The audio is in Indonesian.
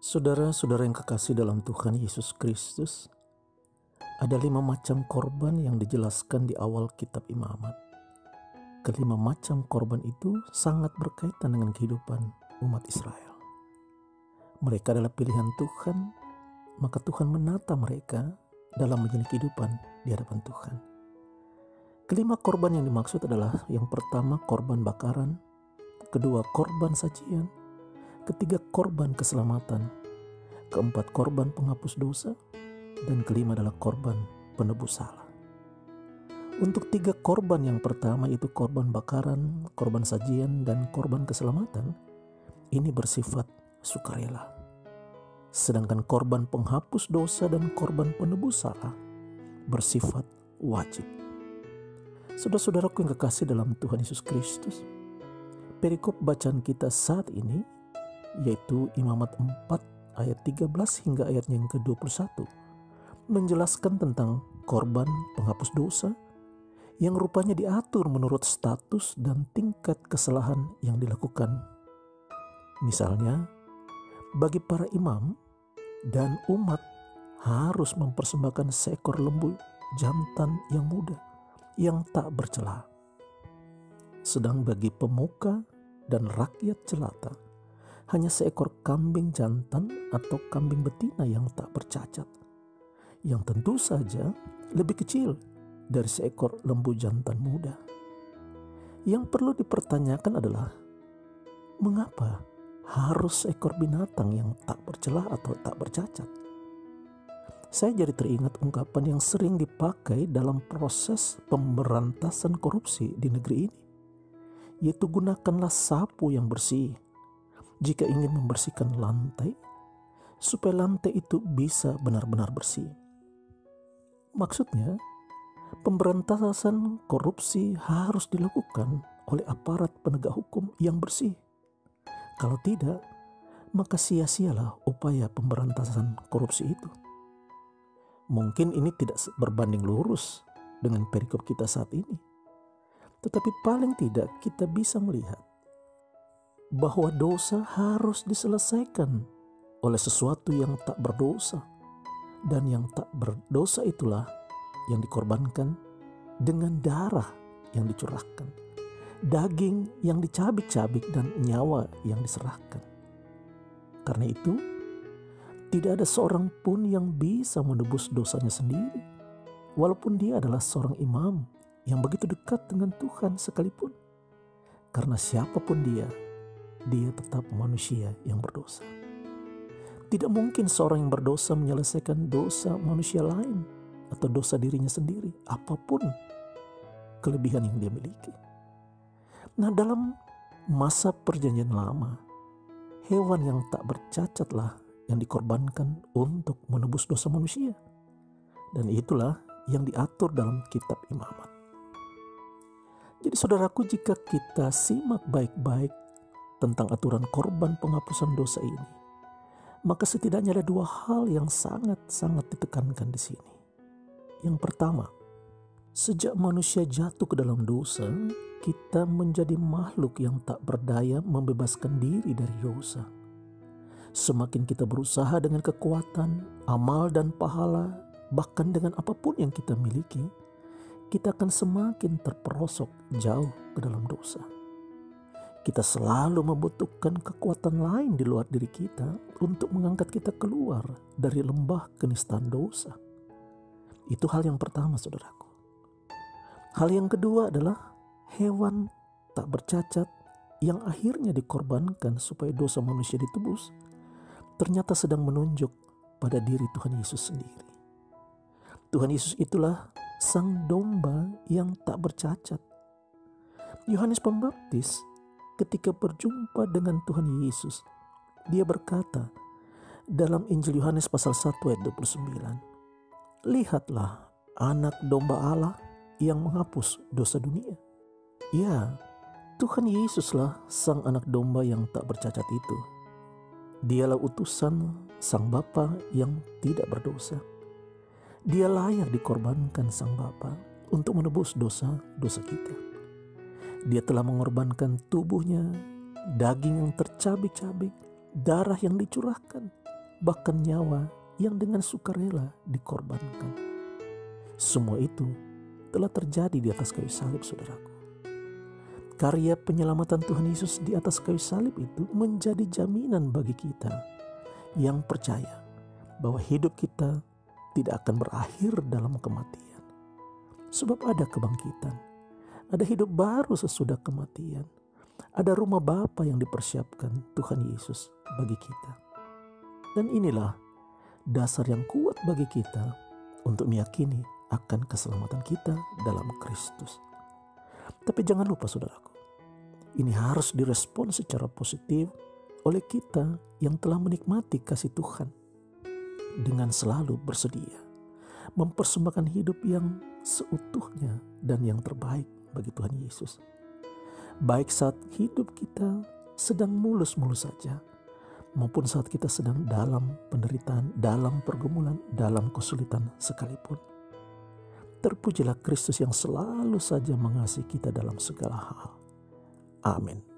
Saudara-saudara yang kekasih dalam Tuhan Yesus Kristus, ada 5 macam korban yang dijelaskan di awal kitab Imamat. Kelima macam korban itu sangat berkaitan dengan kehidupan umat Israel. Mereka adalah pilihan Tuhan, maka Tuhan menata mereka dalam menjalani kehidupan di hadapan Tuhan. Kelima korban yang dimaksud adalah yang pertama korban bakaran, kedua korban sajian, ketiga korban keselamatan, keempat korban penghapus dosa, dan kelima adalah korban penebus salah. Untuk 3 korban yang pertama itu korban bakaran, korban sajian, dan korban keselamatan, ini bersifat sukarela. Sedangkan korban penghapus dosa dan korban penebus salah bersifat wajib. Saudara-saudaraku yang kekasih dalam Tuhan Yesus Kristus, perikop bacaan kita saat ini yaitu Imamat 4 ayat 13 hingga ayatnya yang ke-21 menjelaskan tentang korban penghapus dosa yang rupanya diatur menurut status dan tingkat kesalahan yang dilakukan. Misalnya, bagi para imam dan umat harus mempersembahkan seekor lembu jantan yang muda yang tak bercela. Sedang bagi pemuka dan rakyat jelata hanya seekor kambing jantan atau kambing betina yang tak bercacat, yang tentu saja lebih kecil dari seekor lembu jantan muda. Yang perlu dipertanyakan adalah, mengapa harus seekor binatang yang tak bercelah atau tak bercacat? Saya jadi teringat ungkapan yang sering dipakai dalam proses pemberantasan korupsi di negeri ini, yaitu gunakanlah sapu yang bersih jika ingin membersihkan lantai, supaya lantai itu bisa benar-benar bersih. Maksudnya, pemberantasan korupsi harus dilakukan oleh aparat penegak hukum yang bersih. Kalau tidak, maka sia-sialah upaya pemberantasan korupsi itu. Mungkin ini tidak berbanding lurus dengan perikop kita saat ini, tetapi paling tidak kita bisa melihat bahwa dosa harus diselesaikan oleh sesuatu yang tak berdosa, dan yang tak berdosa itulah yang dikorbankan dengan darah yang dicurahkan, daging yang dicabik-cabik, dan nyawa yang diserahkan. Karena itu, tidak ada seorang pun yang bisa menebus dosanya sendiri, walaupun dia adalah seorang imam yang begitu dekat dengan Tuhan sekalipun. Karena siapapun dia tetap manusia yang berdosa. Tidak mungkin seorang yang berdosa menyelesaikan dosa manusia lain atau dosa dirinya sendiri, apapun kelebihan yang dia miliki. Nah, dalam masa perjanjian lama, hewan yang tak bercacatlah yang dikorbankan untuk menebus dosa manusia. Dan itulah yang diatur dalam kitab Imamat. Jadi saudaraku, jika kita simak baik-baik tentang aturan korban penghapusan dosa ini, maka setidaknya ada 2 hal yang sangat-sangat ditekankan di sini. Yang pertama, sejak manusia jatuh ke dalam dosa, kita menjadi makhluk yang tak berdaya membebaskan diri dari dosa. Semakin kita berusaha dengan kekuatan, amal dan pahala, bahkan dengan apapun yang kita miliki, kita akan semakin terperosok jauh ke dalam dosa. Kita selalu membutuhkan kekuatan lain di luar diri kita untuk mengangkat kita keluar dari lembah kenistaan dosa. Itu hal yang pertama, saudaraku. Hal yang kedua adalah hewan tak bercacat yang akhirnya dikorbankan supaya dosa manusia ditebus, ternyata sedang menunjuk pada diri Tuhan Yesus sendiri. Tuhan Yesus itulah sang domba yang tak bercacat. Yohanes Pembaptis ketika berjumpa dengan Tuhan Yesus, dia berkata dalam Injil Yohanes pasal 1 ayat 29, "Lihatlah anak domba Allah yang menghapus dosa dunia." Ya, Tuhan Yesuslah sang anak domba yang tak bercacat itu. Dialah utusan sang Bapa yang tidak berdosa. Dia layak dikorbankan sang Bapa untuk menebus dosa-dosa kita. Dia telah mengorbankan tubuhnya, daging yang tercabik-cabik, darah yang dicurahkan, bahkan nyawa yang dengan sukarela dikorbankan. Semua itu telah terjadi di atas kayu salib, saudaraku. Karya penyelamatan Tuhan Yesus di atas kayu salib itu menjadi jaminan bagi kita yang percaya bahwa hidup kita tidak akan berakhir dalam kematian. Sebab ada kebangkitan, ada hidup baru sesudah kematian, ada rumah Bapa yang dipersiapkan Tuhan Yesus bagi kita. Dan inilah dasar yang kuat bagi kita untuk meyakini akan keselamatan kita dalam Kristus. Tapi jangan lupa, saudaraku, ini harus direspon secara positif oleh kita yang telah menikmati kasih Tuhan, dengan selalu bersedia mempersembahkan hidup yang seutuhnya dan yang terbaik bagi Tuhan Yesus. Baik saat hidup kita sedang mulus-mulus saja, maupun saat kita sedang dalam penderitaan, dalam pergumulan, dalam kesulitan sekalipun. Terpujilah Kristus yang selalu saja mengasihi kita dalam segala hal. Amin.